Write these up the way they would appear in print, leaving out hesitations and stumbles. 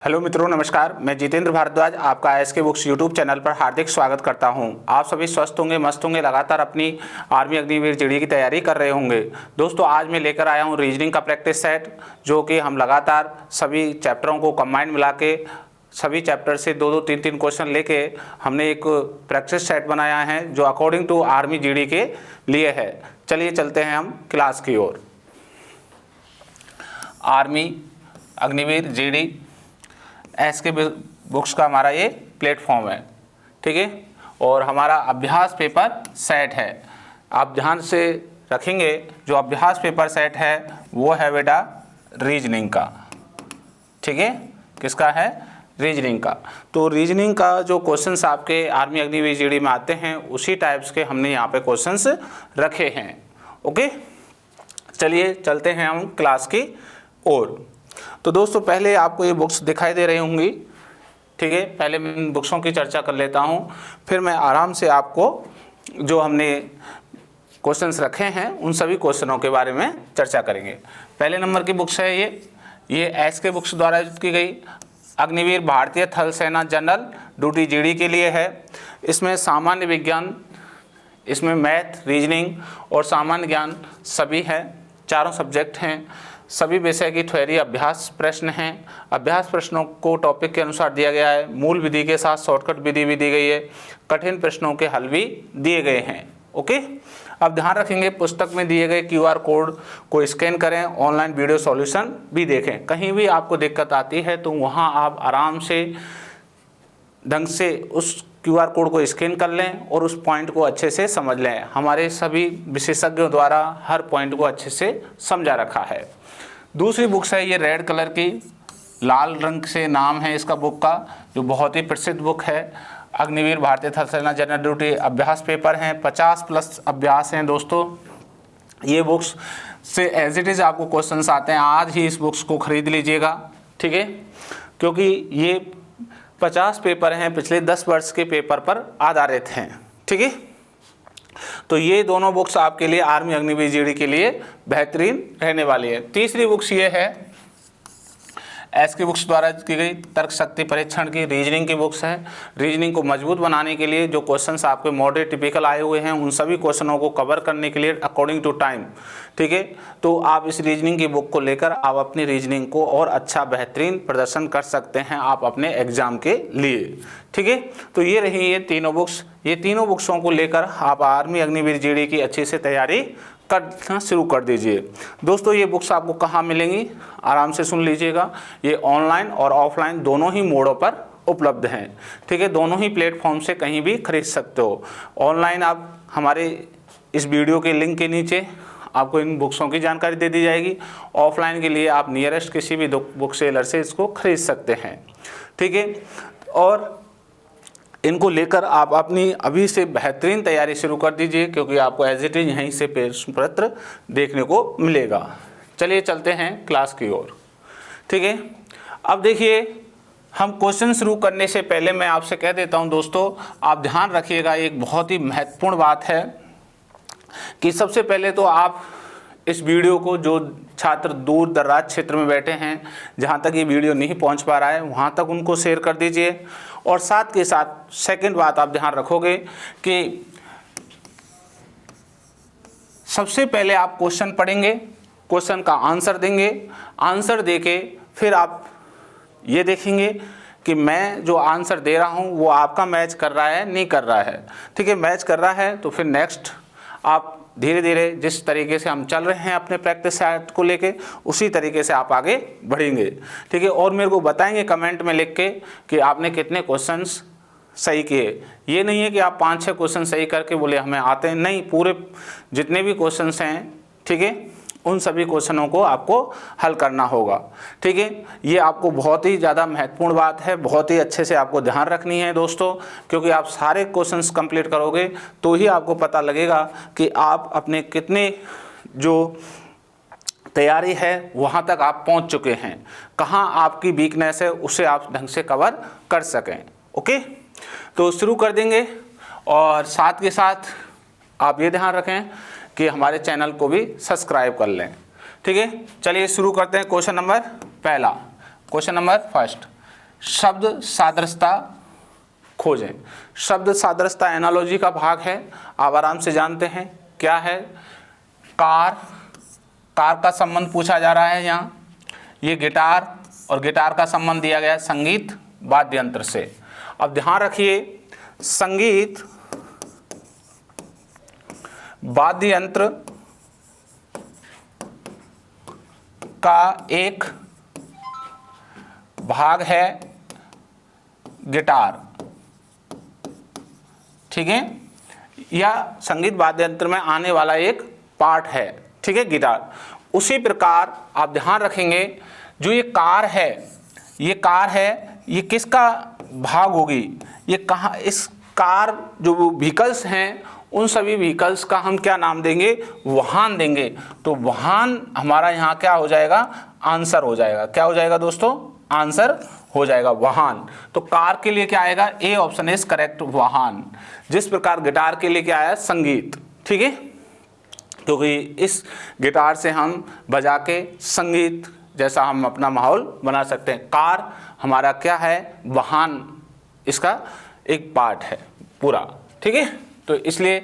Hello मित्रों, नमस्कार। मैं जितेंद्र भारद्वाज आपका एसके बुक्स यूट्यूब चैनल पर हार्दिक स्वागत करता हूं। आप सभी स्वस्थ होंगे, मस्त होंगे, लगातार अपनी आर्मी अग्निवीर जीडी की तैयारी कर रहे होंगे। दोस्तों, आज मैं लेकर आया हूं रीजनिंग का प्रैक्टिस सेट, जो कि हम लगातार सभी चैप्टरों को कंबाइंड मिला के सभी चैप्टर से दो दो तीन तीन क्वेश्चन लेके हमने एक प्रैक्टिस सेट बनाया है, जो अकॉर्डिंग टू आर्मी जीडी के लिए है। चलिए चलते हैं हम क्लास की ओर। Army Agniveer GD SK books का हमारा ये प्लेटफॉर्म है, ठीक है। और हमारा अभ्यास पेपर सेट है। आप ध्यान से रखेंगे, जो अभ्यास पेपर सेट है वो है बेटा रीजनिंग का, ठीक है। किसका है? रीजनिंग का। तो रीजनिंग का जो क्वेश्चंस आपके आर्मी अग्निवीर जीडी में आते हैं, उसी टाइप्स के हमने यहाँ पे क्वेश्चंस रखे हैं। ओके, चलिए चलते हैं हम क्लास की ओर। तो दोस्तों, पहले आपको ये बुक्स दिखाई दे रही होंगी, ठीक है। पहले मैं इन बुक्सों की चर्चा कर लेता हूँ, फिर मैं आराम से आपको जो हमने क्वेश्चंस रखे हैं उन सभी क्वेश्चनों के बारे में चर्चा करेंगे। पहले नंबर की बुक्स है ये एसके बुक्स द्वारा आयोजित की गई अग्निवीर भारतीय थल सेना जनरल ड्यूटी जीडी के लिए है। इसमें सामान्य विज्ञान, इसमें मैथ, रीजनिंग और सामान्य ज्ञान सभी है, चारों सब्जेक्ट हैं। सभी विषय की थ्योरी अभ्यास प्रश्न हैं। अभ्यास प्रश्नों को टॉपिक के अनुसार दिया गया है। मूल विधि के साथ शॉर्टकट विधि भी दी गई है। कठिन प्रश्नों के हल भी दिए गए हैं। ओके, अब ध्यान रखेंगे, पुस्तक में दिए गए QR कोड को स्कैन करें, ऑनलाइन वीडियो सॉल्यूशन भी देखें। कहीं भी आपको दिक्कत आती है तो वहाँ आप आराम से ढंग से उस QR कोड को स्कैन कर लें और उस पॉइंट को अच्छे से समझ लें। हमारे सभी विशेषज्ञों द्वारा हर पॉइंट को अच्छे से समझा रखा है। दूसरी बुक्स है ये रेड कलर की, लाल रंग से नाम है इसका बुक का, जो बहुत ही प्रसिद्ध बुक है। अग्निवीर भारतीय थल सेना जनरल ड्यूटी अभ्यास पेपर हैं, 50+ अभ्यास हैं दोस्तों। ये बुक्स से एज इट इज़ आपको क्वेश्चंस आते हैं। आज ही इस बुक्स को खरीद लीजिएगा, ठीक है, क्योंकि ये 50 पेपर हैं, पिछले 10 वर्ष के पेपर पर आधारित हैं, ठीक है। तो ये दोनों बुक्स आपके लिए आर्मी अग्निवीर जीडी के लिए बेहतरीन रहने वाली है। तीसरी बुक्स ये है एसके बुक्स द्वारा की गई तर्क शक्ति परीक्षण की रीजनिंग की बुक्स है। रीजनिंग को मजबूत बनाने के लिए जो क्वेश्चंस आपके मॉडरेट टिपिकल आए हुए हैं, उन सभी क्वेश्चनों को कवर करने के लिए अकॉर्डिंग टू टाइम, ठीक है। तो आप इस रीजनिंग की बुक को लेकर आप अपनी रीजनिंग को और अच्छा बेहतरीन प्रदर्शन कर सकते हैं आप अपने एग्जाम के लिए, ठीक है। तो ये रही ये तीनों बुक्स। ये तीनों बुक्सों को लेकर आप आर्मी अग्निवीर जीडी की अच्छे से तैयारी करना शुरू कर दीजिए। दोस्तों, ये बुक्स आपको कहाँ मिलेंगी? आराम से सुन लीजिएगा। ये ऑनलाइन और ऑफलाइन दोनों ही मोडों पर उपलब्ध हैं, ठीक है। दोनों ही प्लेटफॉर्म से कहीं भी खरीद सकते हो। ऑनलाइन आप हमारे इस वीडियो के लिंक के नीचे आपको इन बुक्सों की जानकारी दे दी जाएगी। ऑफलाइन के लिए आप नियरेस्ट किसी भी बुक सेलर से इसको खरीद सकते हैं, ठीक है। और इनको लेकर आप अपनी अभी से बेहतरीन तैयारी शुरू कर दीजिए, क्योंकि आपको एज इट इज यहीं से प्रश्न पत्र देखने को मिलेगा। चलिए चलते हैं क्लास की ओर, ठीक है। अब देखिए, हम क्वेश्चन शुरू करने से पहले मैं आपसे कह देता हूं दोस्तों, आप ध्यान रखिएगा, एक बहुत ही महत्वपूर्ण बात है कि सबसे पहले तो आप इस वीडियो को, जो छात्र दूर दराज क्षेत्र में बैठे हैं, जहाँ तक ये वीडियो नहीं पहुँच पा रहा है, वहाँ तक उनको शेयर कर दीजिए। और साथ के साथ सेकंड बात आप ध्यान रखोगे कि सबसे पहले आप क्वेश्चन पढ़ेंगे, क्वेश्चन का आंसर देंगे, आंसर देके फिर आप ये देखेंगे कि मैं जो आंसर दे रहा हूँ वो आपका मैच कर रहा है नहीं कर रहा है, ठीक है। मैच कर रहा है तो फिर नेक्स्ट आप धीरे धीरे जिस तरीके से हम चल रहे हैं अपने प्रैक्टिस सेट को लेके, उसी तरीके से आप आगे बढ़ेंगे, ठीक है। और मेरे को बताएंगे कमेंट में लिख के कि आपने कितने क्वेश्चंस सही किए। ये नहीं है कि आप 5-6 क्वेश्चन सही करके बोले हमें आते हैं, नहीं, पूरे जितने भी क्वेश्चंस हैं, ठीक है, उन सभी क्वेश्चनों को आपको हल करना होगा, ठीक है। ये आपको बहुत ही ज़्यादा महत्वपूर्ण बात है, बहुत ही अच्छे से आपको ध्यान रखनी है दोस्तों, क्योंकि आप सारे क्वेश्चंस कंप्लीट करोगे तो ही आपको पता लगेगा कि आप अपने कितने जो तैयारी है वहाँ तक आप पहुँच चुके हैं, कहाँ आपकी वीकनेस है उसे आप ढंग से कवर कर सकें। ओके, तो शुरू कर देंगे। और साथ के साथ आप ये ध्यान रखें कि हमारे चैनल को भी सब्सक्राइब कर लें, ठीक है। चलिए शुरू करते हैं। क्वेश्चन नंबर पहला, क्वेश्चन नंबर फर्स्ट, शब्द सादृश्यता खोजें। शब्द सादृश्यता एनालॉजी का भाग है, आप आराम से जानते हैं क्या है। कार का संबंध पूछा जा रहा है यहाँ, ये गिटार और गिटार का संबंध दिया गया है संगीत वाद्य यंत्र से। अब ध्यान रखिए, संगीत वाद्य यंत्र का एक भाग है गिटार, ठीक है, या संगीत वाद्य यंत्र में आने वाला एक पार्ट है, ठीक है, गिटार। उसी प्रकार आप ध्यान रखेंगे, जो ये कार है, ये किसका भाग होगी, ये कहाँ, इस कार जो व्हीकल्स हैं उन सभी व्हीकल्स का हम क्या नाम देंगे, वाहन देंगे। तो वाहन हमारा यहाँ क्या हो जाएगा, आंसर हो जाएगा। क्या हो जाएगा दोस्तों, आंसर हो जाएगा वाहन। तो कार के लिए क्या आएगा, ए ऑप्शन इज करेक्ट, वाहन। जिस प्रकार गिटार के लिए क्या आया, संगीत, ठीक है, क्योंकि इस गिटार से हम बजा के संगीत जैसा हम अपना माहौल बना सकते हैं। कार हमारा क्या है, वाहन, इसका एक पार्ट है पूरा, ठीक है। तो इसलिए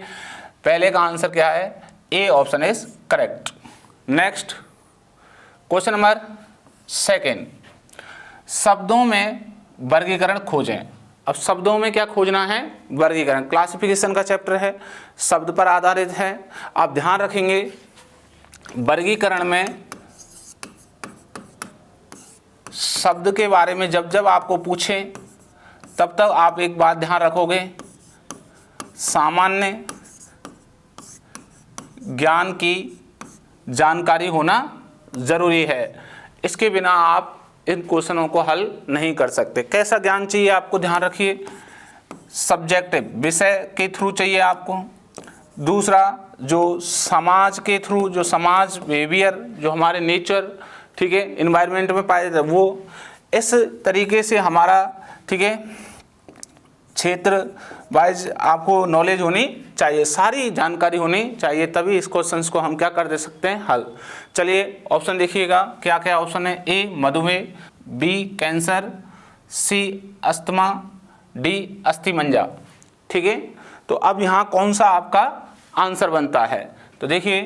पहले का आंसर क्या है, A option is correct. Next question number 2, शब्दों में वर्गीकरण खोजें। अब शब्दों में क्या खोजना है, वर्गीकरण। क्लासिफिकेशन का चैप्टर है, शब्द पर आधारित है। आप ध्यान रखेंगे, वर्गीकरण में शब्द के बारे में जब जब आपको पूछें तब तक आप एक बात ध्यान रखोगे, सामान्य ज्ञान की जानकारी होना जरूरी है। इसके बिना आप इन क्वेश्चनों को हल नहीं कर सकते। कैसा ज्ञान चाहिए आपको, ध्यान रखिए, सब्जेक्टिव, विषय के थ्रू चाहिए आपको। दूसरा, जो समाज के थ्रू, जो समाज बिहेवियर, जो हमारे नेचर, ठीक है, इन्वायरमेंट में पाए जाते, वो इस तरीके से हमारा, ठीक है, क्षेत्र वाइज आपको नॉलेज होनी चाहिए, सारी जानकारी होनी चाहिए, तभी इस क्वेश्चंस को हम क्या कर दे सकते हैं, हल। चलिए ऑप्शन देखिएगा, क्या क्या ऑप्शन है। ए मधुमेह, बी कैंसर, सी अस्थमा, डी अस्थिमज्जा, ठीक है। तो अब यहाँ कौन सा आपका आंसर बनता है, तो देखिए,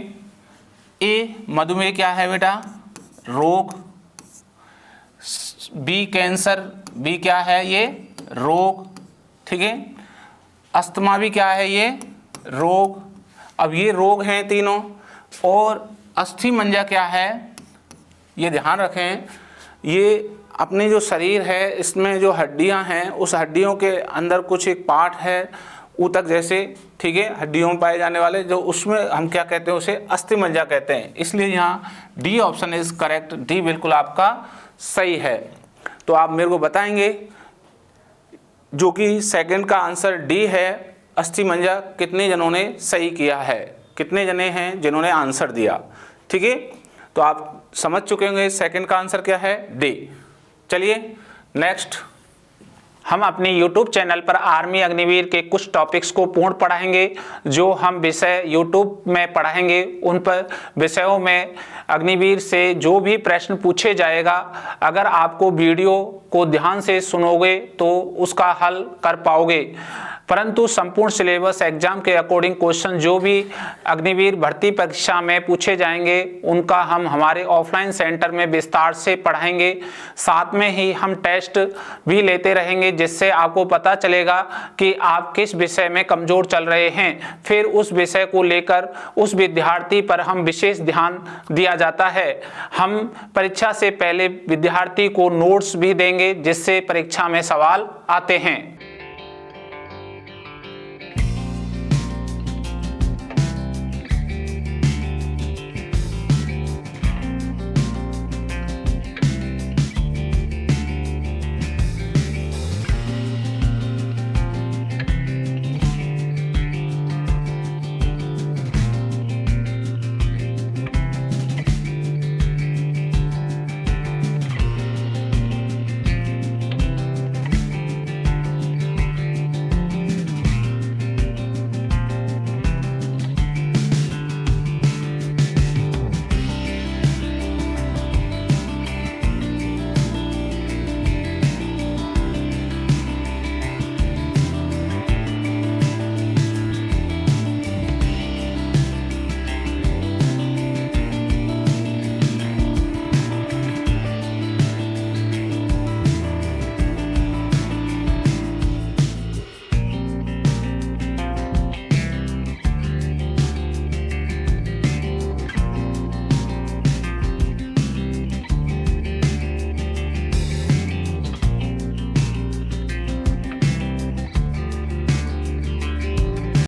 ए मधुमेह क्या है बेटा, रोग, बी कैंसर, बी क्या है, ये रोग, ठीक है। अस्थमा भी क्या है, ये रोग। अब ये रोग हैं तीनों। और अस्थिमज्जा क्या है, ये ध्यान रखें, ये अपने जो शरीर है इसमें जो हड्डियां हैं, उस हड्डियों के अंदर कुछ एक पार्ट है ऊतक जैसे, ठीक है, हड्डियों में पाए जाने वाले, जो उसमें हम क्या कहते हैं, उसे अस्थिमज्जा कहते हैं। इसलिए यहाँ D option is correct, D बिल्कुल आपका सही है। तो आप मेरे को बताएंगे, जो कि सेकंड का आंसर डी है, अस्थिमज्जा, कितने जनों ने सही किया है, कितने जने हैं जिन्होंने आंसर दिया, ठीक है। तो आप समझ चुके होंगे सेकंड का आंसर क्या है, डी। चलिए नेक्स्ट, हम अपने YouTube चैनल पर आर्मी अग्निवीर के कुछ टॉपिक्स को पूर्ण पढ़ाएंगे। जो हम विषय YouTube में पढ़ाएंगे उन पर विषयों में अग्निवीर से जो भी प्रश्न पूछे जाएगा, अगर आपको वीडियो को ध्यान से सुनोगे तो उसका हल कर पाओगे। परंतु संपूर्ण सिलेबस एग्जाम के अकॉर्डिंग क्वेश्चन जो भी अग्निवीर भर्ती परीक्षा में पूछे जाएंगे उनका हम हमारे ऑफलाइन सेंटर में विस्तार से पढ़ाएंगे। साथ में ही हम टेस्ट भी लेते रहेंगे, जिससे आपको पता चलेगा कि आप किस विषय में कमजोर चल रहे हैं। फिर उस विषय को लेकर उस विद्यार्थी पर हम विशेष ध्यान दिया जाता है। हम परीक्षा से पहले विद्यार्थी को नोट्स भी देंगे, जिससे परीक्षा में सवाल आते हैं।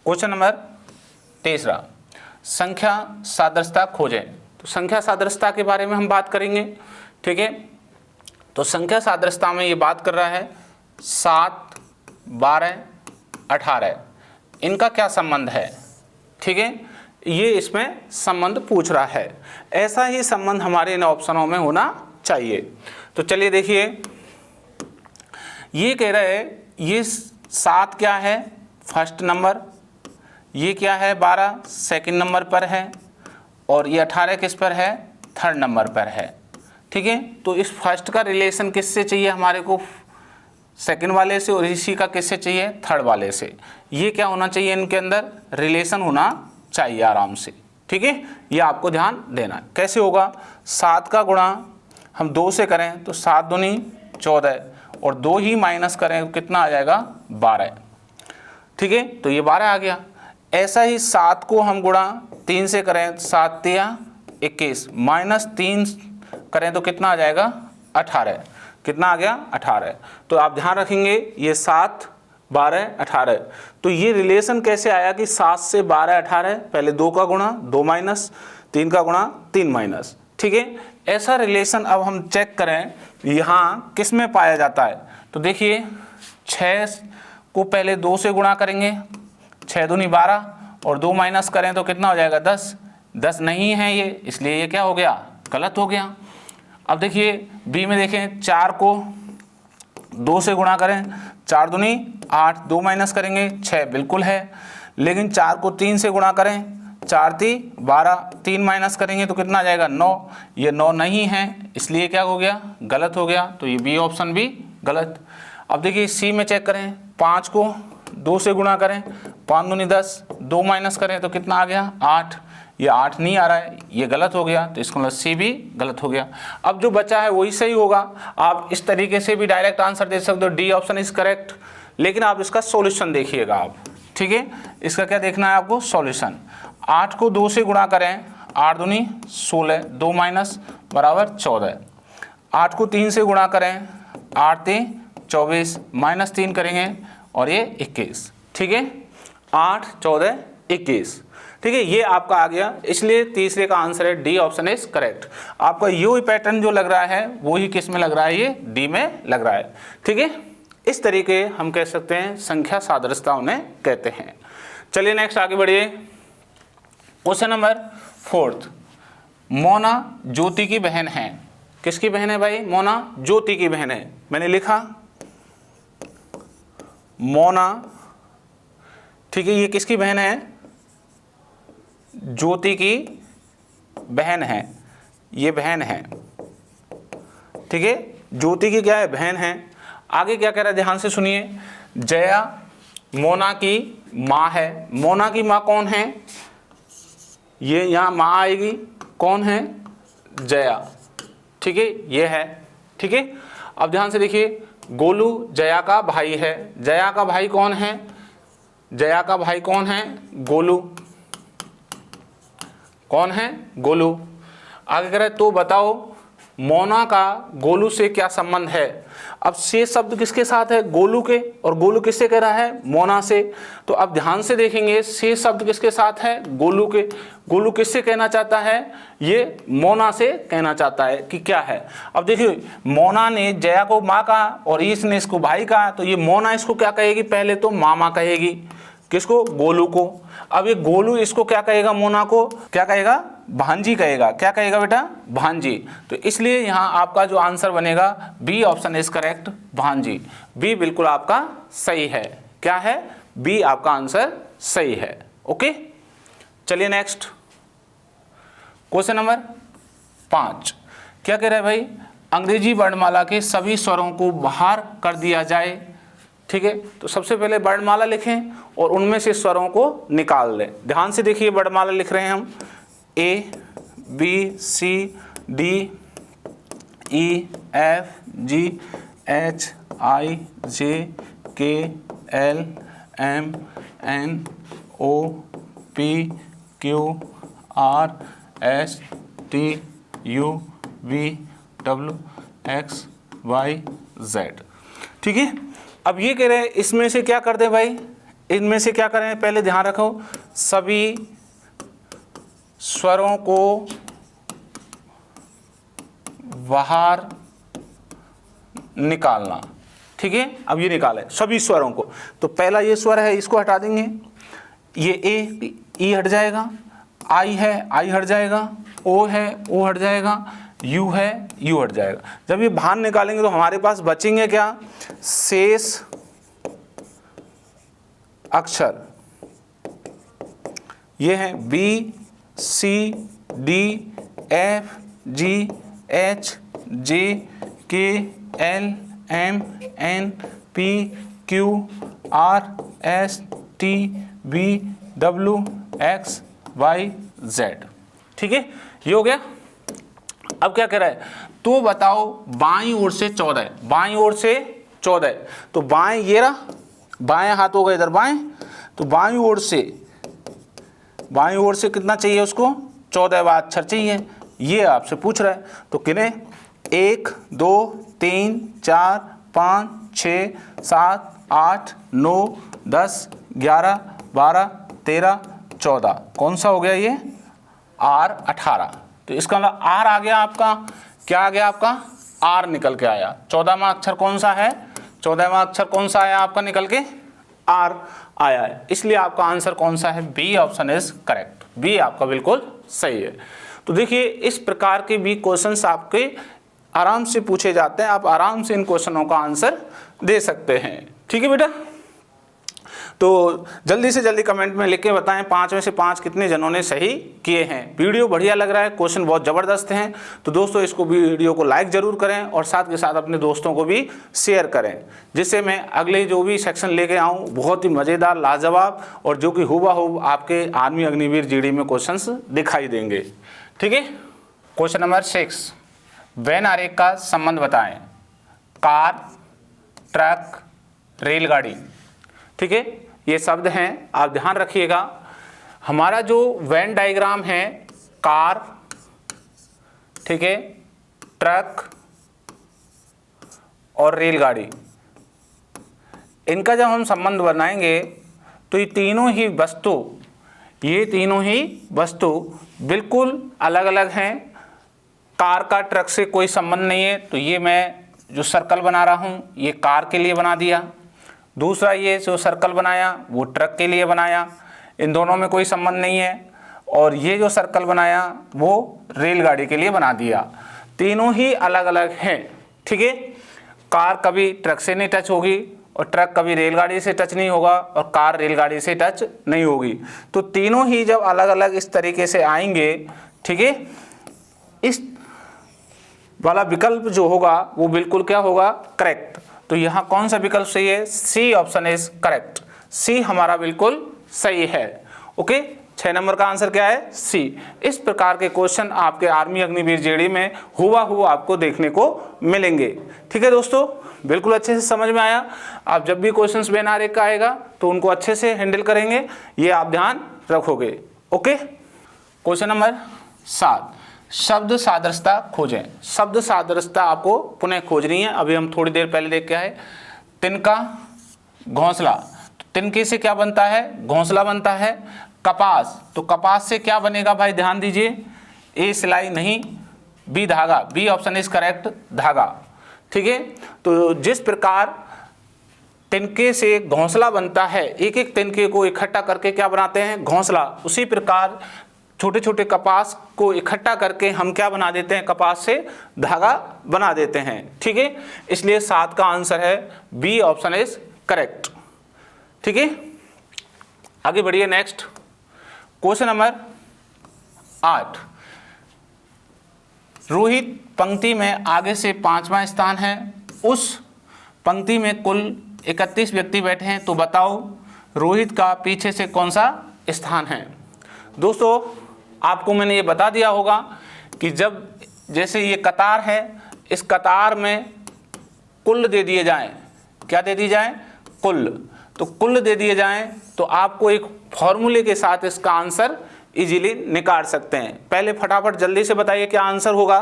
क्वेश्चन नंबर 3, संख्या सादृश्यता खोजें। तो संख्या सादृश्यता के बारे में हम बात करेंगे, ठीक है। तो संख्या सादृश्यता में ये बात कर रहा है 7, 12, 18 इनका क्या संबंध है, ठीक है। ये इसमें संबंध पूछ रहा है। ऐसा ही संबंध हमारे इन ऑप्शनों में होना चाहिए। तो चलिए देखिए, ये कह रहे हैं ये 7 क्या है फर्स्ट नंबर, ये क्या है 12 सेकंड नंबर पर है, और ये 18 किस पर है थर्ड नंबर पर है, ठीक है। तो इस फर्स्ट का रिलेशन किससे चाहिए हमारे को, सेकंड वाले से, और इसी का किससे चाहिए थर्ड वाले से। ये क्या होना चाहिए, इनके अंदर रिलेशन होना चाहिए आराम से, ठीक है। ये आपको ध्यान देना है। कैसे होगा, 7 का गुणा हम 2 से करें तो 7 दूनी 14, और 2 ही माइनस करें तो कितना आ जाएगा 12, ठीक है। तो ये 12 आ गया। ऐसा ही 7 को हम गुणा 3 से करें, 7 तिया 21, माइनस 3 करें तो कितना आ जाएगा 18, कितना आ गया 18। तो आप ध्यान रखेंगे ये 7, 12, 18, तो ये रिलेशन कैसे आया कि 7 से 12, 18, पहले 2 का गुणा 2 माइनस, 3 का गुणा 3 माइनस, ठीक है। ऐसा रिलेशन अब हम चेक करें यहाँ किस में पाया जाता है। तो देखिए 6 को पहले 2 से गुणा करेंगे, 6 दूनी 12, और 2 माइनस करें तो कितना हो जाएगा 10, 10 नहीं है ये, इसलिए ये क्या हो गया गलत हो गया। अब देखिए बी में देखें, 4 को 2 से गुणा करें, 4 दूनी 8, 2 माइनस करेंगे 6 बिल्कुल है, लेकिन 4 को 3 से गुणा करें, 4 ती 12, 3 माइनस करेंगे तो कितना आ जाएगा 9, ये 9 नहीं है, इसलिए क्या हो गया गलत हो गया। तो ये बी ऑप्शन भी गलत। अब देखिए सी में चेक करें, 5 को 2 से गुणा करें, 5 दूनी 10, 2 माइनस करें तो कितना आ गया 8, ये 8 नहीं आ रहा है, ये गलत हो गया। तो इसका मतलब सी भी गलत हो गया। अब जो बचा है वही सही होगा। आप इस तरीके से भी डायरेक्ट आंसर दे सकते हो, डी ऑप्शन इज करेक्ट, लेकिन आप इसका सॉल्यूशन देखिएगा आप, ठीक है। इसका क्या देखना है आपको सॉल्यूशन। 8 को 2 से गुणा करें, 8 दूनी 16, 2 माइनस बराबर 14, 8 को 3 से गुणा करें, 8 ती 24, माइनस 3 करेंगे और ये 21, ठीक है। 8, 14, 21, ठीक है। ये आपका आ गया, इसलिए तीसरे का आंसर है डी ऑप्शन इज करेक्ट। आपका यू पैटर्न जो लग रहा है वो ही किस में लग रहा है, ये डी में लग रहा है, ठीक है। इस तरीके हम कह सकते हैं संख्या सादृश्यता उन्हें कहते हैं। चलिए नेक्स्ट आगे बढ़िए। क्वेश्चन नंबर 4, मोना ज्योति की बहन है। किसकी बहन है भाई, मोना ज्योति की बहन है। मैंने लिखा मोना, ठीक है। ये किसकी बहन है, ज्योति की बहन है, ये बहन है, ठीक है। ज्योति की क्या है, बहन है। आगे क्या कह रहा है ध्यान से सुनिए, जया मोना की माँ है। मोना की माँ कौन है, ये यहाँ माँ आएगी, कौन है जया, ठीक है, ये है, ठीक है। अब ध्यान से देखिए, गोलू जया का भाई है। जया का भाई कौन है, जया का भाई कौन है, गोलू, कौन है गोलू। आगे कह रहे तो बताओ मोना का गोलू से क्या संबंध है। अब से शब्द किसके साथ है, गोलू के, और गोलू किससे कह रहा है, मोना से। तो अब ध्यान से देखेंगे, से शब्द किसके साथ है, गोलू के। गोलू किससे कहना चाहता है, ये मोना से कहना चाहता है कि क्या है। अब देखिए मोना ने जया को माँ कहा और इसने इसको भाई कहा, तो ये मोना इसको क्या कहेगी, पहले तो मामा कहेगी, किसको, गोलू को। अब ये गोलू इसको क्या कहेगा, मोना को क्या कहेगा, भांजी कहेगा। क्या कहेगा बेटा, भांजी। तो इसलिए यहाँ आपका जो आंसर बनेगा बी ऑप्शन इज करेक्ट, भांजी। बी बिल्कुल आपका सही है। क्या है, बी आपका आंसर सही है। ओके, चलिए नेक्स्ट क्वेश्चन नंबर 5। क्या कह रहा है भाई, अंग्रेजी वर्णमाला के सभी स्वरों को बाहर कर दिया जाए। ठीक है, तो सबसे पहले वर्णमाला लिखें और उनमें से स्वरों को निकाल लें। ध्यान से देखिए, वर्णमाला लिख रहे हैं हम, A B C D E F G H I J K L M N O P Q R S T U V W X Y Z. ठीक है, अब ये कह रहे हैं इसमें से क्या कर दें भाई, इनमें से क्या करें, पहले ध्यान रखो, सभी स्वरों को बाहर निकालना। ठीक है, अब ये निकाले सभी स्वरों को, तो पहला ये स्वर है, इसको हटा देंगे, ये ए, ई हट जाएगा, आई है, आई हट जाएगा, ओ है, ओ हट जाएगा, यू है, यू हट जाएगा। जब ये बाहर निकालेंगे तो हमारे पास बचेंगे क्या, शेष अक्षर। ये है B, C, D, F, G, H, J, K, L, M, N, P, Q, R, S, T, V, W, X, Y, Z. ठीक है, ये हो गया। अब क्या कह रहा है, तो बताओ बाईं ओर से 14, बाईं ओर से 14, तो बाएं ये रहा, बाएं हाथ होगा इधर बाएं, तो बाईं ओर से कितना चाहिए उसको, 14वां अक्षर चाहिए, ये आपसे पूछ रहा है। तो किन्हें, 1, 2, 3, 4, 5, 6, 7, 8, 9, 10, 11, 12, 13, 14, कौन सा हो गया ये, R 18। तो इसका मतलब R आ गया आपका, क्या आ गया आपका, R निकल के आया। 14वां अक्षर कौन सा है, 14वां अक्षर कौन सा आया आपका निकल के, R आया है, इसलिए आपका आंसर कौन सा है, B option is correct, B आपका बिल्कुल सही है। तो देखिए इस प्रकार के भी क्वेश्चंस आपके आराम से पूछे जाते हैं, आप आराम से इन क्वेश्चनों का आंसर दे सकते हैं। ठीक है बेटा, तो जल्दी से जल्दी कमेंट में लिख के बताएं 5 में से 5 कितने जनों ने सही किए हैं। वीडियो बढ़िया लग रहा है, क्वेश्चन बहुत ज़बरदस्त हैं, तो दोस्तों इसको भी वीडियो को लाइक ज़रूर करें और साथ के साथ अपने दोस्तों को भी शेयर करें, जिससे मैं अगले जो भी सेक्शन लेके आऊँ बहुत ही मज़ेदार, लाजवाब और जो कि हुबहू आपके आर्मी अग्निवीर जीडी में क्वेश्चंस दिखाई देंगे। ठीक है, क्वेश्चन नंबर 6, वेन आरेख का संबंध बताएं, कार, ट्रक, रेलगाड़ी। ठीक है, ये शब्द हैं, आप ध्यान रखिएगा। हमारा जो वेन डायग्राम है, कार, ठीक है, ट्रक और रेलगाड़ी, इनका जब हम संबंध बनाएंगे तो ये तीनों ही वस्तु बिल्कुल अलग अलग हैं। कार का ट्रक से कोई संबंध नहीं है, तो ये मैं जो सर्कल बना रहा हूँ ये कार के लिए बना दिया। दूसरा ये जो सर्कल बनाया वो ट्रक के लिए बनाया, इन दोनों में कोई संबंध नहीं है। और ये जो सर्कल बनाया वो रेलगाड़ी के लिए बना दिया, तीनों ही अलग अलग हैं। ठीक है, कार कभी ट्रक से नहीं टच होगी और ट्रक कभी रेलगाड़ी से टच नहीं होगा और कार रेलगाड़ी से टच नहीं होगी। तो तीनों ही जब अलग अलग इस तरीके से आएंगे, ठीक है, इस वाला विकल्प जो होगा वो बिल्कुल क्या होगा, करेक्ट। तो यहाँ कौन सा विकल्प सही है, सी ऑप्शन इज करेक्ट, सी हमारा बिल्कुल सही है। ओके, 6 नंबर का आंसर क्या है, सी। इस प्रकार के क्वेश्चन आपके आर्मी अग्निवीर जेडी में हुआ आपको देखने को मिलेंगे। ठीक है दोस्तों, बिल्कुल अच्छे से समझ में आया। आप जब भी क्वेश्चंस वेन आरेख का आएगा तो उनको अच्छे से हैंडल करेंगे, ये आप ध्यान रखोगे। ओके, क्वेश्चन नंबर 7, शब्द सादृश्यता खोजें। शब्द सादृश्यता आपको पुनः खोजनी है, अभी हम थोड़ी देर पहले देख के आए। तिनका, घोंसला, तो तिनके से क्या बनता है, घोंसला बनता है। कपास, तो कपास से क्या बनेगा भाई, ध्यान दीजिए, ए सिलाई नहीं, बी धागा, बी ऑप्शन इज करेक्ट, धागा। ठीक है, तो जिस प्रकार तिनके से घोंसला बनता है, एक एक तिनके को इकट्ठा करके क्या बनाते हैं, घोंसला, उसी प्रकार छोटे छोटे कपास को इकट्ठा करके हम क्या बना देते हैं, कपास से धागा बना देते हैं। ठीक है, इसलिए 7 का आंसर है बी ऑप्शन इज करेक्ट। ठीक है, आगे बढ़िए। नेक्स्ट क्वेश्चन नंबर 8, रोहित पंक्ति में आगे से 5वां स्थान है, उस पंक्ति में कुल 31 व्यक्ति बैठे हैं, तो बताओ रोहित का पीछे से कौन सा स्थान है। दोस्तों आपको मैंने ये बता दिया होगा कि जब जैसे ये कतार है, इस कतार में कुल दे दिए जाएं, क्या दे दिए जाएं, कुल, तो कुल दे दिए जाएं तो आपको एक फॉर्मूले के साथ इसका आंसर इजीली निकाल सकते हैं। पहले फटाफट जल्दी से बताइए क्या आंसर होगा।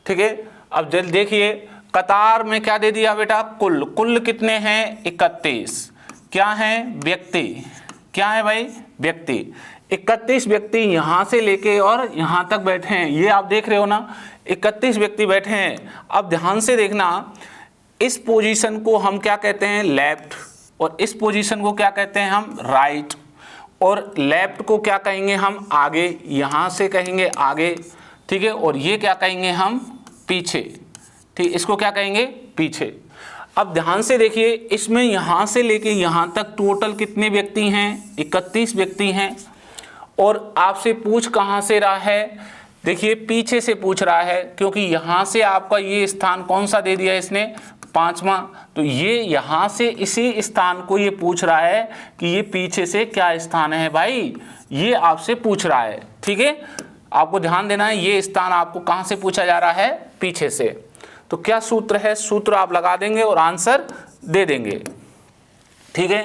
ठीक है, अब देखिए कतार में क्या दे दिया बेटा, कुल, कुल कितने हैं, 31, क्या है? व्यक्ति। क्या है भाई? व्यक्ति। 31 व्यक्ति यहाँ से लेके और यहाँ तक बैठे हैं, ये आप देख रहे हो ना, 31 व्यक्ति बैठे हैं। अब ध्यान से देखना, इस पोजीशन को हम क्या कहते हैं? लेफ्ट, और इस पोजीशन को क्या कहते हैं हम? राइट, और लेफ्ट को क्या कहेंगे हम? आगे, यहाँ से कहेंगे आगे, ठीक है, और ये क्या कहेंगे हम? पीछे, ठीक, इसको क्या कहेंगे? पीछे। अब ध्यान से देखिए, इसमें यहाँ से लेके यहाँ तक टोटल कितने व्यक्ति हैं? 31 व्यक्ति हैं। और आपसे पूछ कहाँ से रहा है? देखिए पीछे से पूछ रहा है, क्योंकि यहाँ से आपका ये स्थान कौन सा दे दिया इसने? 5वां। तो ये यहाँ से इसी स्थान को ये पूछ रहा है कि ये पीछे से क्या स्थान है भाई, ये आपसे पूछ रहा है, ठीक है। आपको ध्यान देना है, ये स्थान आपको कहाँ से पूछा जा रहा है? पीछे से। तो क्या सूत्र है? सूत्र आप लगा देंगे और आंसर दे देंगे, ठीक है।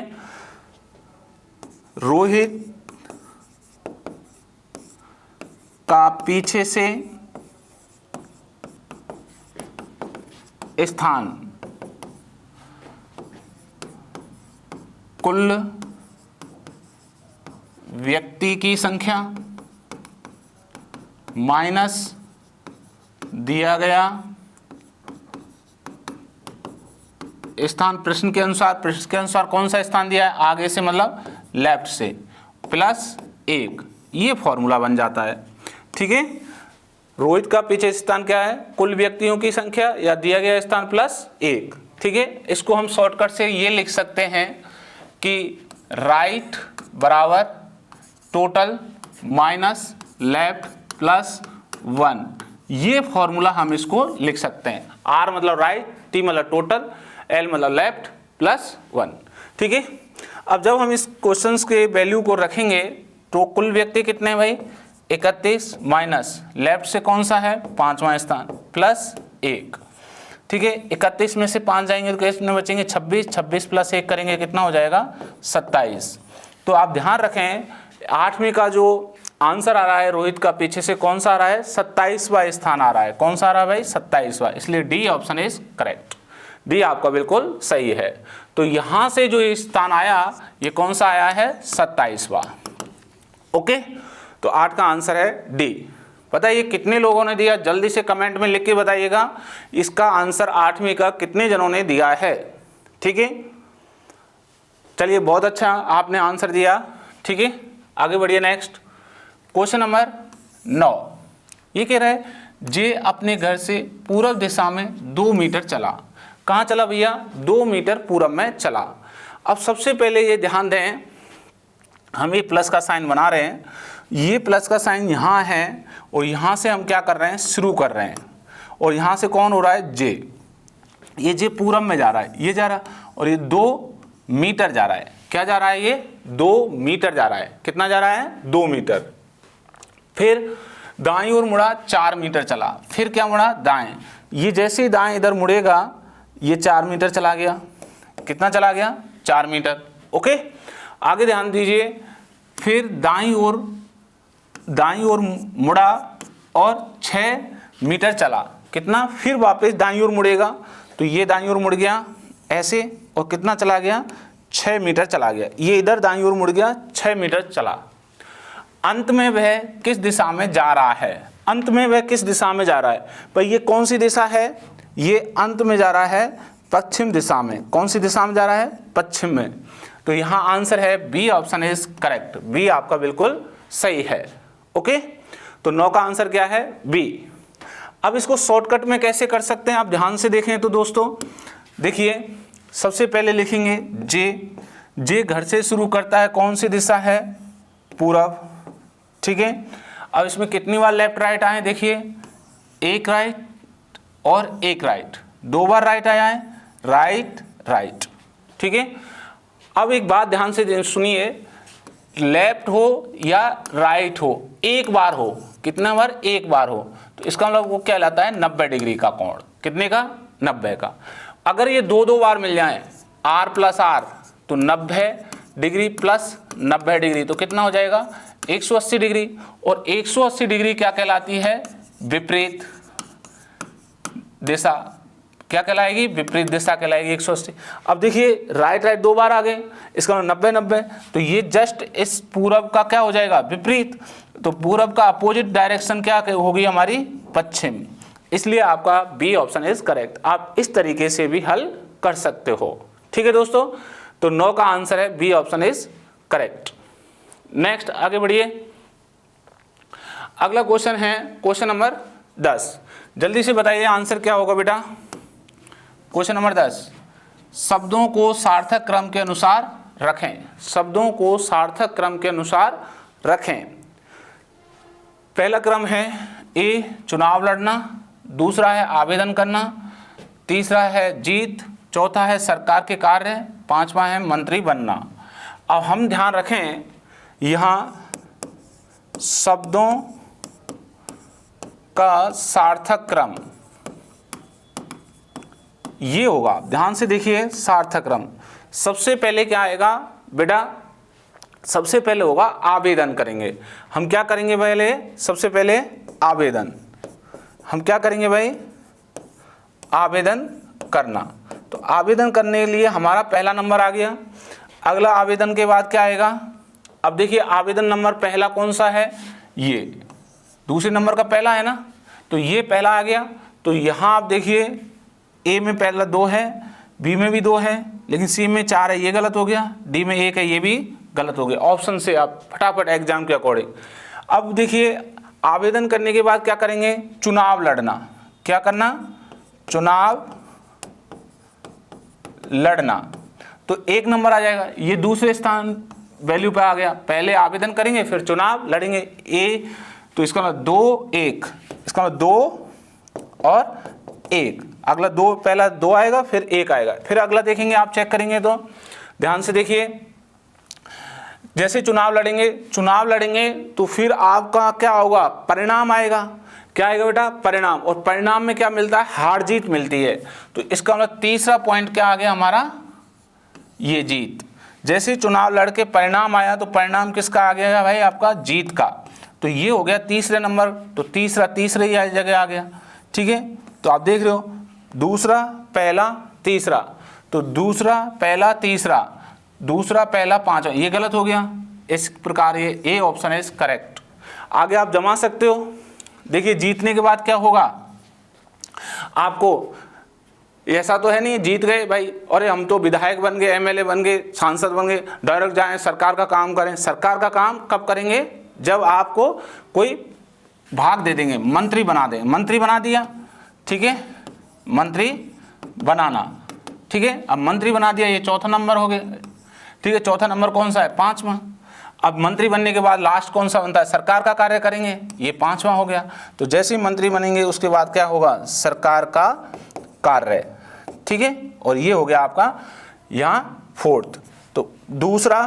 रोहित का पीछे से स्थान कुल व्यक्ति की संख्या माइनस दिया गया स्थान प्रश्न के अनुसार कौन सा स्थान दिया है? आगे से मतलब लेफ्ट से, प्लस 1, ये फॉर्मूला बन जाता है, ठीक है। रोहित का पीछे स्थान क्या है? कुल व्यक्तियों की संख्या या दिया गया स्थान प्लस 1, ठीक है। इसको हम शॉर्टकट से ये लिख सकते हैं कि राइट बराबर टोटल माइनस लेफ्ट प्लस 1, ये फॉर्मूला हम इसको लिख सकते हैं। आर मतलब राइट, टी मतलब टोटल, एल मतलब लेफ्ट प्लस 1, ठीक है। अब जब हम इस क्वेश्चंस के वैल्यू को रखेंगे तो कुल व्यक्ति कितने हैं भाई? 31 माइनस लेफ्ट से कौन सा है? 5वां स्थान, प्लस 1, ठीक है। 31 में से 5 जाएंगे तो कितने बचेंगे? 26, 26 प्लस 1 करेंगे कितना हो जाएगा? 27। तो आप ध्यान रखें, 8वीं का जो आंसर आ रहा है रोहित का पीछे से कौन सा आ रहा है? 27वां स्थान आ रहा है। कौन सा आ रहा है भाई? 27वां, इसलिए D option is correct. D आपका बिल्कुल सही है। तो यहां से जो स्थान आया ये कौन सा आया है? 27वां, ओके। तो 8 का आंसर है डी। बताइए कितने लोगों ने दिया? जल्दी से कमेंट में लिख के बताइएगा इसका आंसर 8वीं का कितने जनों ने दिया है, ठीक है। चलिए बहुत अच्छा आपने आंसर दिया, ठीक है। आगे बढ़िए नेक्स्ट क्वेश्चन नंबर 9। ये कह रहा है जे अपने घर से पूर्व दिशा में 2 मीटर चला। कहाँ चला भैया? 2 मीटर पूर्व में चला। अब सबसे पहले ये ध्यान दें, हम ये प्लस का साइन बना रहे हैं, ये प्लस का साइन यहाँ है और यहाँ से हम क्या कर रहे हैं? शुरू कर रहे हैं। और यहाँ से कौन हो रहा है? जे। ये जे पूरब में जा रहा है, ये जा रहा है, और ये 2 मीटर जा रहा है। क्या जा रहा है? ये 2 मीटर जा रहा है। कितना जा रहा है? 2 मीटर। फिर दाईं ओर मुड़ा, 4 मीटर चला। फिर क्या मुड़ा? दाएं। ये जैसे ही दाएं इधर मुड़ेगा ये 4 मीटर चला गया। कितना चला गया? 4 मीटर, ओके। आगे ध्यान दीजिए, फिर दाईं ओर मुड़ा और 6 मीटर चला। कितना? फिर वापस दाईं ओर मुड़ेगा तो ये दाईं ओर मुड़ गया ऐसे, और कितना चला गया? 6 मीटर चला गया। ये इधर दाईं ओर मुड़ गया, 6 मीटर चला। अंत में वह किस दिशा में जा रहा है? अंत में वह किस दिशा में जा रहा है भाई? ये कौन सी दिशा है? ये अंत में जा रहा है पश्चिम दिशा में। कौन सी दिशा में जा रहा है? पश्चिम में। तो यहाँ आंसर है B option is correct. B आपका बिल्कुल सही है, ओके। तो 9 का आंसर क्या है? बी। अब इसको शॉर्टकट में कैसे कर सकते हैं आप ध्यान से देखें तो दोस्तों, देखिए सबसे पहले लिखेंगे जे। जे घर से शुरू करता है, कौन सी दिशा है? पूरब, ठीक है। अब इसमें कितनी बार लेफ्ट राइट आए? देखिए 1 राइट और 1 राइट, 2 बार राइट आया है, राइट राइट, ठीक है। अब एक बात ध्यान से सुनिए, लेफ्ट हो या राइट हो, एक बार हो, कितना बार? एक बार हो, तो इसका मतलब वो क्या कहलाता है? 90 डिग्री का कोण। कितने का? 90 का। अगर ये 2 बार मिल जाए, आर प्लस आर, तो 90 डिग्री प्लस 90 डिग्री, तो कितना हो जाएगा? 180 डिग्री। और 180 डिग्री क्या कहलाती है? विपरीत दिशा। क्या कहलाएगी, विपरीत दिशा कहलाएगी 180। अब देखिए राइट राइट 2 बार आ गए, इसका 90 90, तो ये जस्ट इस पूरब का क्या हो जाएगा, विपरीत। तो पूरब का अपोजिट डायरेक्शन क्या होगी हमारी, पश्चिम। इसलिए आपका बी ऑप्शन इज करेक्ट। आप इस तरीके से भी हल कर सकते हो। ठीक है दोस्तों, तो 9 का आंसर है B option is correct. Next आगे बढ़िए। अगला क्वेश्चन है क्वेश्चन नंबर 10। जल्दी से बताइए आंसर क्या होगा बेटा। क्वेश्चन नंबर 10, शब्दों को सार्थक क्रम के अनुसार रखें। शब्दों को सार्थक क्रम के अनुसार रखें। पहला क्रम है ए चुनाव लड़ना, दूसरा है आवेदन करना, तीसरा है जीत, चौथा है सरकार के कार्य, पांचवा है मंत्री बनना। अब हम ध्यान रखें यहाँ शब्दों का सार्थक क्रम ये होगा, ध्यान से देखिए सार्थक क्रम। सबसे पहले क्या आएगा बेटा, सबसे पहले होगा आवेदन करेंगे। हम क्या करेंगे पहले, सबसे पहले आवेदन। हम क्या करेंगे भाई, आवेदन करना। तो आवेदन करने के लिए हमारा पहला नंबर आ गया। अगला आवेदन के बाद क्या आएगा, अब देखिए आवेदन नंबर पहला कौन सा है, ये दूसरे नंबर का पहला है ना, तो ये पहला आ गया। तो यहाँ आप देखिए ए में पहला 2 है, बी में भी 2 है, लेकिन सी में 4 है, ये गलत हो गया, डी में 1 है, ये भी गलत हो गया। ऑप्शन से आप फटाफट एग्जाम के अकॉर्डिंग। अब देखिए आवेदन करने के बाद क्या करेंगे, चुनाव लड़ना। क्या करना, चुनाव लड़ना। तो 1 नंबर आ जाएगा, ये दूसरे स्थान वैल्यू पे आ गया। पहले आवेदन करेंगे फिर चुनाव लड़ेंगे। ए तो इसका मतलब 2 1, इसका मतलब 2 और 1। अगला 2, पहला 2 आएगा फिर 1 आएगा। फिर अगला देखेंगे, आप चेक करेंगे तो ध्यान से देखिए, जैसे चुनाव लड़ेंगे तो फिर आपका क्या होगा, परिणाम आएगा। क्या आएगा बेटा, परिणाम। और परिणाम में क्या मिलता है, हार जीत मिलती है। तो इसका मतलब तीसरा पॉइंट क्या आ गया हमारा, ये जीत। जैसे चुनाव लड़के परिणाम आया तो परिणाम किसका आ गया भाई, आपका जीत का। तो ये हो गया तीसरे नंबर। तो तीसरे ही जगह आ गया। ठीक है, तो आप देख रहे हो दूसरा पहला तीसरा, तो दूसरा पहला तीसरा, दूसरा पहला पांचवा, ये गलत हो गया। इस प्रकार ये ए ऑप्शन इज करेक्ट। आगे आप जमा सकते हो। देखिए जीतने के बाद क्या होगा, आपको ऐसा तो है नहीं जीत गए भाई, अरे हम तो विधायक बन गए, एमएलए बन गए, सांसद बन गए, डायरेक्ट जाएं सरकार का काम करें। सरकार का काम कब करेंगे, जब आपको कोई भाग दे देंगे, मंत्री बना दें। मंत्री बना दिया, ठीक है, मंत्री बनाना, ठीक है। अब मंत्री बना दिया, ये चौथा नंबर हो गया। ठीक है, चौथा नंबर कौन सा है, 5वां। अब मंत्री बनने के बाद लास्ट कौन सा बनता है, सरकार का कार्य करेंगे, ये 5वां हो गया। तो जैसे ही मंत्री बनेंगे उसके बाद क्या होगा, सरकार का कार्य। ठीक है, और ये हो गया आपका यहाँ 4th। तो दूसरा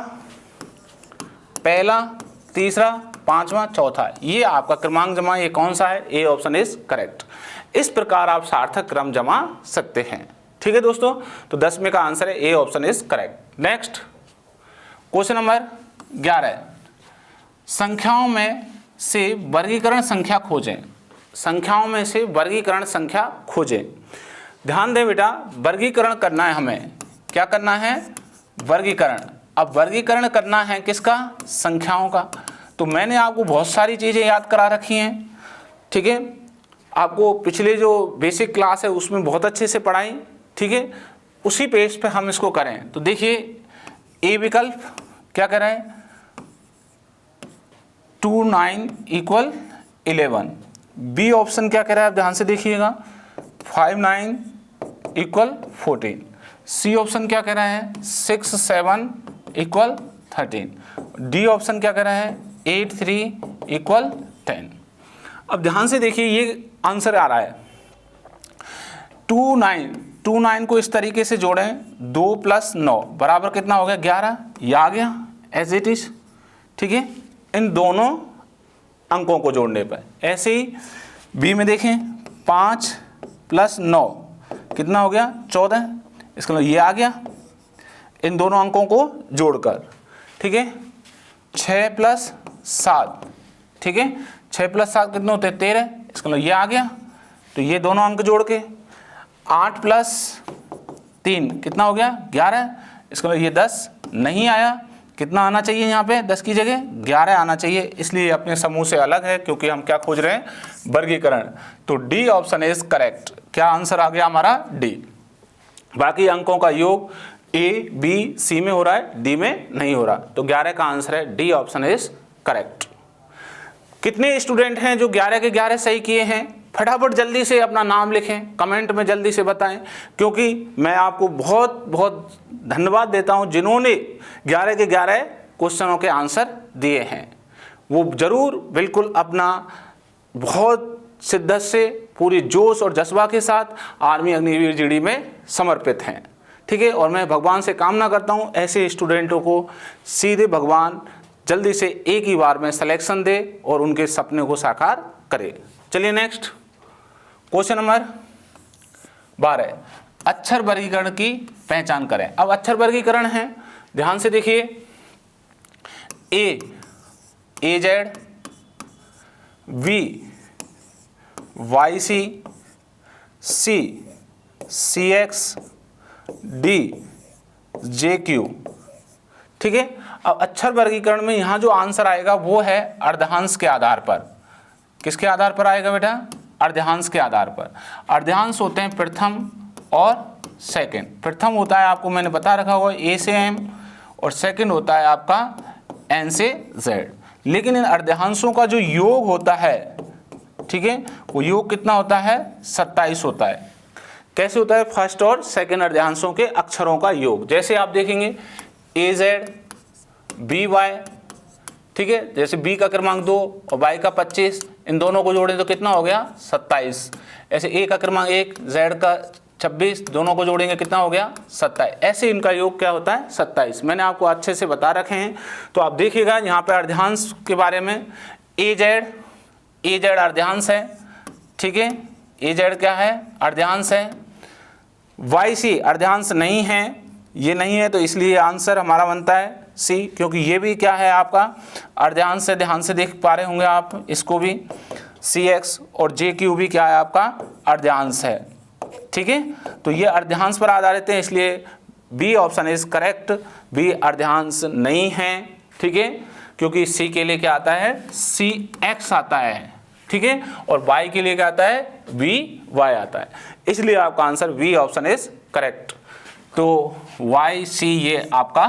पहला तीसरा पांचवा चौथा, ये आपका क्रमांक जमा ये कौन सा है, ए ऑप्शन इज करेक्ट। इस प्रकार आप सार्थक क्रम जमा सकते हैं। ठीक है दोस्तों, तो 10वें का आंसर है A option is correct. Next question number 11, संख्याओं में से वर्गीकरण संख्या खोजें। संख्याओं में से वर्गीकरण संख्या खोजें। ध्यान दें बेटा, वर्गीकरण करना है हमें। क्या करना है, वर्गीकरण। अब वर्गीकरण करना है किसका, संख्याओं का। तो मैंने आपको बहुत सारी चीज़ें याद करा रखी हैं। ठीक है, आपको पिछले जो बेसिक क्लास है उसमें बहुत अच्छे से पढ़ाई। ठीक है, उसी पेज पे हम इसको करें। तो देखिए ए विकल्प क्या कर रहा है, 2 9 = 11। बी ऑप्शन क्या कह रहा है, आप ध्यान से देखिएगा, 5 9 = 14। सी ऑप्शन क्या कह रहा है, 6 7 = 13। डी ऑप्शन क्या कह रहा है, 8 3 = 10। अब ध्यान से देखिए ये आंसर आ रहा है 2 9 को इस तरीके से जोड़ें, 2 + 9 बराबर कितना हो गया, 11। ये आ गया एज इट इज। ठीक है, इन दोनों अंकों को जोड़ने पर। ऐसे ही बी में देखें, 5 + 9 कितना हो गया, 14। इसका मतलब ये आ गया इन दोनों अंकों को जोड़कर। ठीक है, 6 + 7, ठीक है, 6 + 7 कितने होते हैं, 13। इसका मतलब ये आ गया। तो ये दोनों अंक जोड़ के 8 + 3 कितना हो गया 11। इसका मतलब ये 10 नहीं आया, कितना आना चाहिए यहाँ पे 10 की जगह 11 आना चाहिए, इसलिए अपने समूह से अलग है क्योंकि हम क्या खोज रहे हैं वर्गीकरण। तो डी ऑप्शन इज करेक्ट। क्या आंसर आ गया हमारा डी। बाकी अंकों का योग ए बी सी में हो रहा है, डी में नहीं हो रहा, तो 11 का आंसर है डी ऑप्शन इज करेक्ट। कितने स्टूडेंट हैं जो 11 के 11 सही किए हैं? फटाफट जल्दी से अपना नाम लिखें, कमेंट में जल्दी से बताएं, क्योंकि मैं आपको बहुत बहुत धन्यवाद देता हूं जिन्होंने 11 के 11 क्वेश्चनों के आंसर दिए हैं। वो जरूर बिल्कुल अपना बहुत शिद्दत से पूरी जोश और जज्बा के साथ आर्मी अग्निवीर जीडी में समर्पित हैं, ठीक है। और मैं भगवान से कामना करता हूं ऐसे स्टूडेंटों को सीधे भगवान जल्दी से एक ही बार में सिलेक्शन दे और उनके सपने को साकार करे। चलिए नेक्स्ट क्वेश्चन नंबर 12, अक्षर वर्गीकरण की पहचान करें। अब अक्षर वर्गीकरण है, ध्यान से देखिए। ए AZ, B YC, C CX, D JQ, ठीक है। अब अक्षर वर्गीकरण में यहाँ जो आंसर आएगा वो है अर्धांश के आधार पर। किसके आधार पर आएगा बेटा? अर्धांश के आधार पर। अर्धांश होते हैं प्रथम और सेकंड। प्रथम होता है आपको मैंने बता रखा होगा A से M, और सेकंड होता है आपका N से Z। लेकिन इन अर्धांशों का जो योग होता है, ठीक है, वो योग कितना होता है? 27 होता है। कैसे होता है? फर्स्ट और सेकंड अर्धांशों के अक्षरों का योग। जैसे आप देखेंगे AZ BY, ठीक है, जैसे B का क्रमांक 2 और Y का 25, इन दोनों को जोड़ें तो कितना हो गया? 27। ऐसे A का क्रमांक 1 Z का 26, दोनों को जोड़ेंगे कितना हो गया? 27। ऐसे इनका योग क्या होता है? 27। मैंने आपको अच्छे से बता रखे हैं, तो आप देखिएगा यहाँ पे अर्धांश के बारे में। AZ अर्धांश है, ठीक है, AZ क्या है? अर्धांश है। YC अर्धांश नहीं है, ये नहीं है, तो इसलिए आंसर हमारा बनता है सी, क्योंकि ये भी क्या है आपका अर्धांश से। ध्यान से देख पा रहे होंगे आप इसको भी। CX और JQ भी क्या है आपका? अर्धांश है, ठीक है। तो ये अर्धांश पर आधारित है, इसलिए B option is correct. B अर्धांश नहीं है, ठीक है, क्योंकि सी के लिए क्या आता है? CX आता है, ठीक है, और Y के लिए क्या आता है? VY आता है, इसलिए आपका answer B option is correct. तो YC ये आपका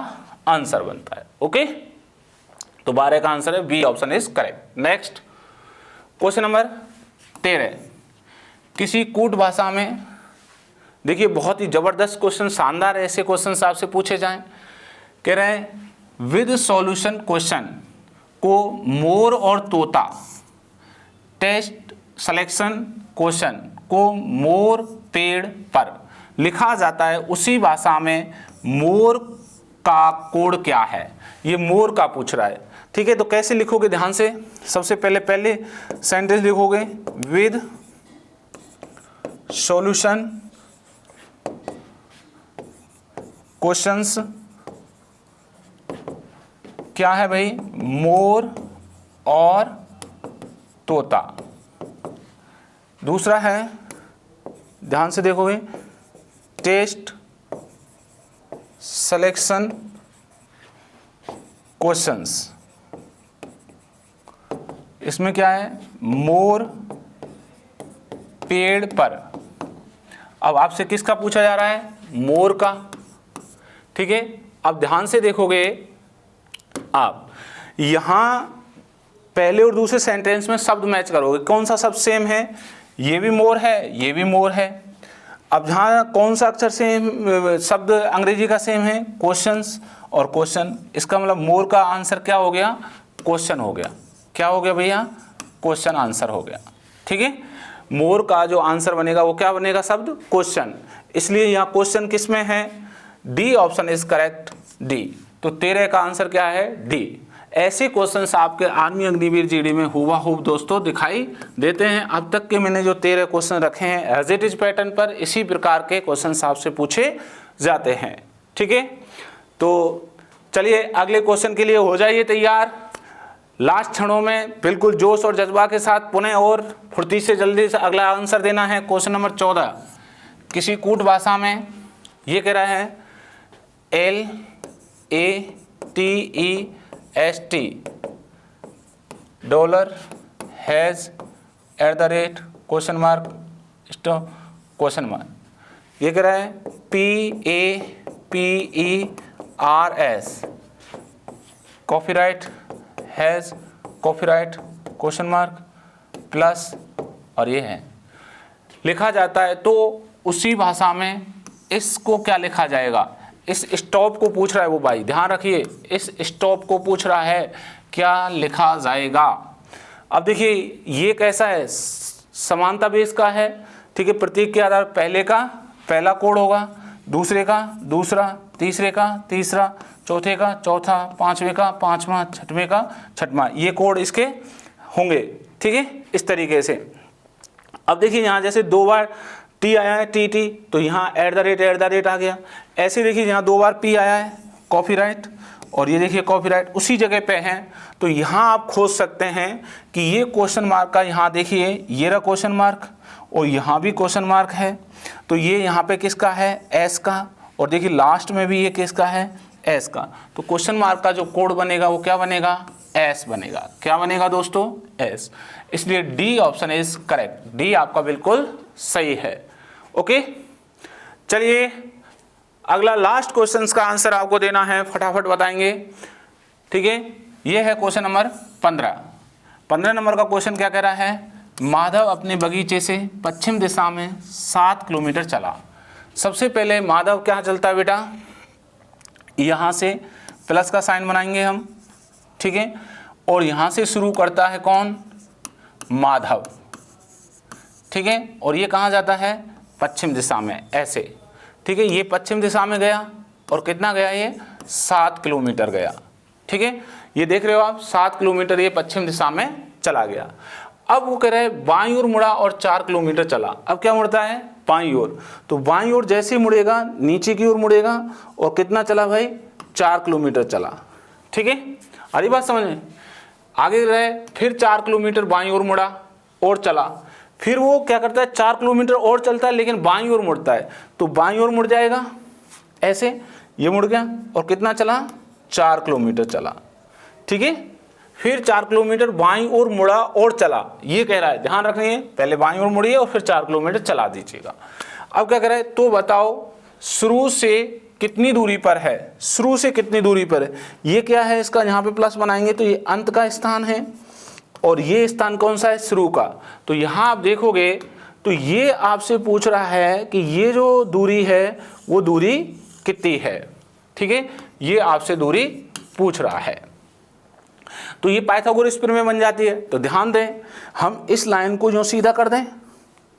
आंसर बनता है। ओके, तो 12 का आंसर है B option is correct. Next question number 13, किसी कूट भाषा में, देखिए बहुत ही जबरदस्त क्वेश्चन, शानदार ऐसे क्वेश्चन आपसे पूछे जाएं। कह रहे हैं विद सॉल्यूशन क्वेश्चन को मोर और तोता, टेस्ट सिलेक्शन क्वेश्चन को मोर पेड़ पर लिखा जाता है, उसी भाषा में मोर का कोड क्या है? ये मोर का पूछ रहा है, ठीक है। तो कैसे लिखोगे? ध्यान से, सबसे पहले सेंटेंस लिखोगे विद सॉल्यूशन क्वेश्चंस क्या है भाई? मोर और तोता। दूसरा है, ध्यान से देखोगे, टेस्ट सिलेक्शन क्वेश्चंस। इसमें क्या है? मोर पेड़ पर। अब आपसे किसका पूछा जा रहा है? मोर का, ठीक है। अब ध्यान से देखोगे आप, यहां पहले और दूसरे सेंटेंस में शब्द मैच करोगे, कौन सा शब्द सेम है? ये भी मोर है, ये भी मोर है। अब जहाँ कौन सा अक्षर सेम, शब्द अंग्रेजी का सेम है? क्वेश्चंस और क्वेश्चन। इसका मतलब मोर का आंसर क्या हो गया? क्वेश्चन हो गया। क्या हो गया भैया? क्वेश्चन आंसर हो गया, ठीक है। मोर का जो आंसर बनेगा वो क्या बनेगा? शब्द क्वेश्चन। इसलिए यहाँ क्वेश्चन किस में है? D option is correct, D. तो 13 का आंसर क्या है? डी। ऐसे क्वेश्चंस आपके आर्मी अग्निवीर जीडी में हुबहू दोस्तों दिखाई देते हैं। अब तक के मैंने जो 13 क्वेश्चन रखे हैं एज इट इज पैटर्न पर, इसी प्रकार के क्वेश्चंस आपसे पूछे जाते हैं, ठीक है। तो चलिए अगले क्वेश्चन के लिए हो जाइए तैयार। लास्ट क्षणों में बिल्कुल जोश और जज्बा के साथ पुनः और फुर्ती से जल्दी से अगला आंसर देना है। क्वेश्चन नंबर 14, किसी कूट भाषा में ये कह रहा है LATEST dollar has @ question mark stop question mark. ये कह रहा है PAPERS copyright has copyright question mark plus, और ये है लिखा जाता है। तो उसी भाषा में इसको क्या लिखा जाएगा, इस स्टॉप को पूछ रहा है वो भाई, ध्यान रखिए, इस स्टॉप को पूछ रहा है क्या लिखा जाएगा। अब देखिए ये कैसा है, समानता बेस का है, ठीक है। प्रतीक के आधार पहले का पहला कोड होगा, दूसरे का दूसरा, तीसरे का तीसरा, चौथे का चौथा, पांचवे का पांचवा, छठवें का छठवां, ये कोड इसके होंगे, ठीक है, इस तरीके से। अब देखिए यहाँ जैसे 2 बार T आया है TT, तो यहाँ @ आ गया। ऐसे देखिए यहाँ 2 बार P आया है कॉपीराइट, और ये देखिए कॉपीराइट उसी जगह पे है। तो यहाँ आप खोज सकते हैं कि ये क्वेश्चन मार्क का, यहाँ देखिए ये रहा क्वेश्चन मार्क, और यहाँ भी क्वेश्चन मार्क है। तो ये यहाँ पे किसका है, S का, और देखिए लास्ट में भी ये किसका है, S का। तो क्वेश्चन मार्क का जो कोड बनेगा वो क्या बनेगा, S बनेगा। क्या बनेगा दोस्तों, S। इसलिए D option is correct, D आपका बिल्कुल सही है। ओके, चलिए अगला लास्ट क्वेश्चन का आंसर आपको देना है, फटाफट बताएंगे, ठीक है। ये है क्वेश्चन नंबर 15 नंबर का क्वेश्चन क्या कह रहा है, माधव अपने बगीचे से पश्चिम दिशा में 7 किलोमीटर चला। सबसे पहले माधव क्या चलता है बेटा, यहाँ से प्लस का साइन बनाएंगे हम, ठीक है, और यहाँ से शुरू करता है कौन, माधव, ठीक है, और ये कहाँ जाता है, पश्चिम दिशा में, ऐसे, ठीक है। ये पश्चिम दिशा में गया और कितना गया, ये 7 किलोमीटर गया, ठीक है। ये देख रहे हो आप 7 किलोमीटर ये पश्चिम दिशा में चला गया। अब वो कह रहे हैं बाईं ओर मुड़ा और 4 किलोमीटर चला। अब क्या मुड़ता है, बाईं ओर। तो बाईं ओर जैसे ही मुड़ेगा नीचे की ओर मुड़ेगा, और कितना चला भाई, 4 किलोमीटर चला, ठीक है। अरे बात समझ में, आगे रहे, फिर 4 किलोमीटर बाईं ओर मुड़ा और चला, फिर वो क्या करता है 4 किलोमीटर और चलता है, लेकिन बाईं ओर मुड़ता है। तो बाईं ओर मुड़ जाएगा ऐसे, ये मुड़ गया, और कितना चला, 4 किलोमीटर चला, ठीक है। फिर 4 किलोमीटर बाईं ओर मुड़ा और चला, ये कह रहा है, ध्यान रखिए, पहले बाईं ओर मुड़िए और फिर 4 किलोमीटर चला दीजिएगा। अब क्या कह रहा है, तो बताओ शुरू से कितनी दूरी पर है, शुरू से कितनी दूरी पर है। ये क्या है, इसका यहाँ पे प्लस बनाएंगे तो ये अंत का स्थान है, और ये स्थान कौन सा है, शुरू का। तो यहाँ आप देखोगे तो ये आपसे पूछ रहा है कि ये जो दूरी है वो दूरी कितनी है, ठीक है, ये आपसे दूरी पूछ रहा है। तो ये पाइथागोरस प्रमेय बन जाती है। तो ध्यान दें, हम इस लाइन को जो सीधा कर दें,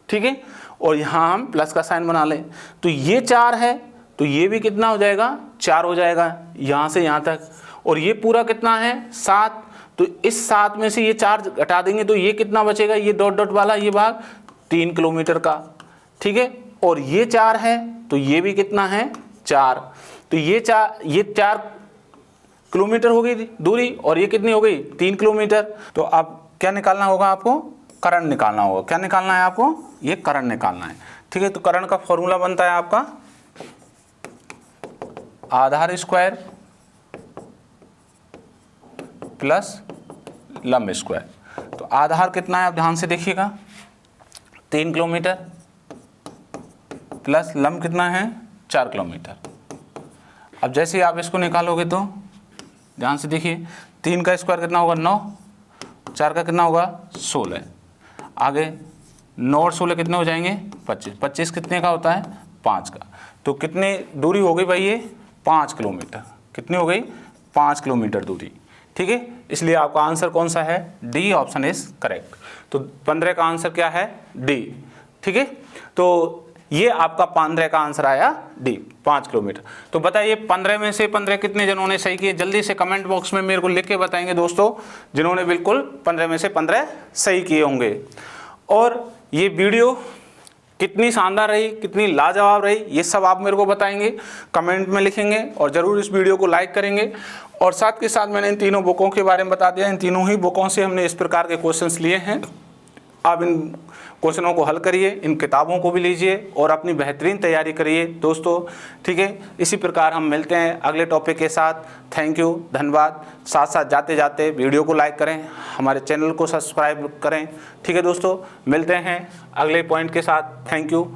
ठीक है, और यहाँ हम प्लस का साइन बना लें। तो ये 4 है, तो ये भी कितना हो जाएगा, 4 हो जाएगा यहाँ से यहाँ तक, और ये पूरा कितना है, 7। तो इस 7 में से ये 4 घटा देंगे तो ये कितना बचेगा, ये डॉट डॉट वाला ये भाग 3 किलोमीटर का, ठीक है। और ये 4 है, तो ये भी कितना है, 4। तो ये 4 किलोमीटर हो गई दूरी, और ये कितनी हो गई, 3 किलोमीटर। तो अब क्या निकालना होगा आपको, करण निकालना होगा। क्या निकालना है आपको, ये करण निकालना है, ठीक है। तो करण का फॉर्मूला बनता है आपका आधार स्क्वायर प्लस लंब स्क्वायर। तो आधार कितना है, आप ध्यान से देखिएगा, 3 किलोमीटर, प्लस लंब कितना है, 4 किलोमीटर। अब जैसे ही आप इसको निकालोगे तो ध्यान से देखिए, 3 का स्क्वायर कितना होगा, 9, 4 का कितना होगा, 16, आगे 9 और 16 कितने हो जाएंगे, 25, 25 कितने का होता है, 5 का। तो कितनी दूरी हो गई भाई, ये 5 किलोमीटर, कितनी हो गई, 5 किलोमीटर दूरी, ठीक है। इसलिए आपका आंसर कौन सा है, डी ऑप्शन इज करेक्ट। तो 15 का आंसर क्या है, डी, ठीक है। तो ये आपका 15 का आंसर आया डी, 5 किलोमीटर। तो बताइए 15 में से 15 कितने जनों ने सही किए, जल्दी से कमेंट बॉक्स में मेरे को लिख के बताएंगे दोस्तों, जिन्होंने बिल्कुल 15 में से 15 सही किए होंगे। और ये वीडियो कितनी शानदार रही, कितनी लाजवाब रही, ये सब आप मेरे को बताएंगे, कमेंट में लिखेंगे, और ज़रूर इस वीडियो को लाइक करेंगे। और साथ के साथ मैंने इन तीनों बुकों के बारे में बता दिया, इन तीनों ही बुकों से हमने इस प्रकार के क्वेश्चंस लिए हैं। आप इन क्वेश्चनों को हल करिए, इन किताबों को भी लीजिए और अपनी बेहतरीन तैयारी करिए दोस्तों, ठीक है। इसी प्रकार हम मिलते हैं अगले टॉपिक के साथ। थैंक यू, धन्यवाद। साथ साथ जाते जाते वीडियो को लाइक करें, हमारे चैनल को सब्सक्राइब करें, ठीक है दोस्तों। मिलते हैं अगले पॉइंट के साथ। Thank you.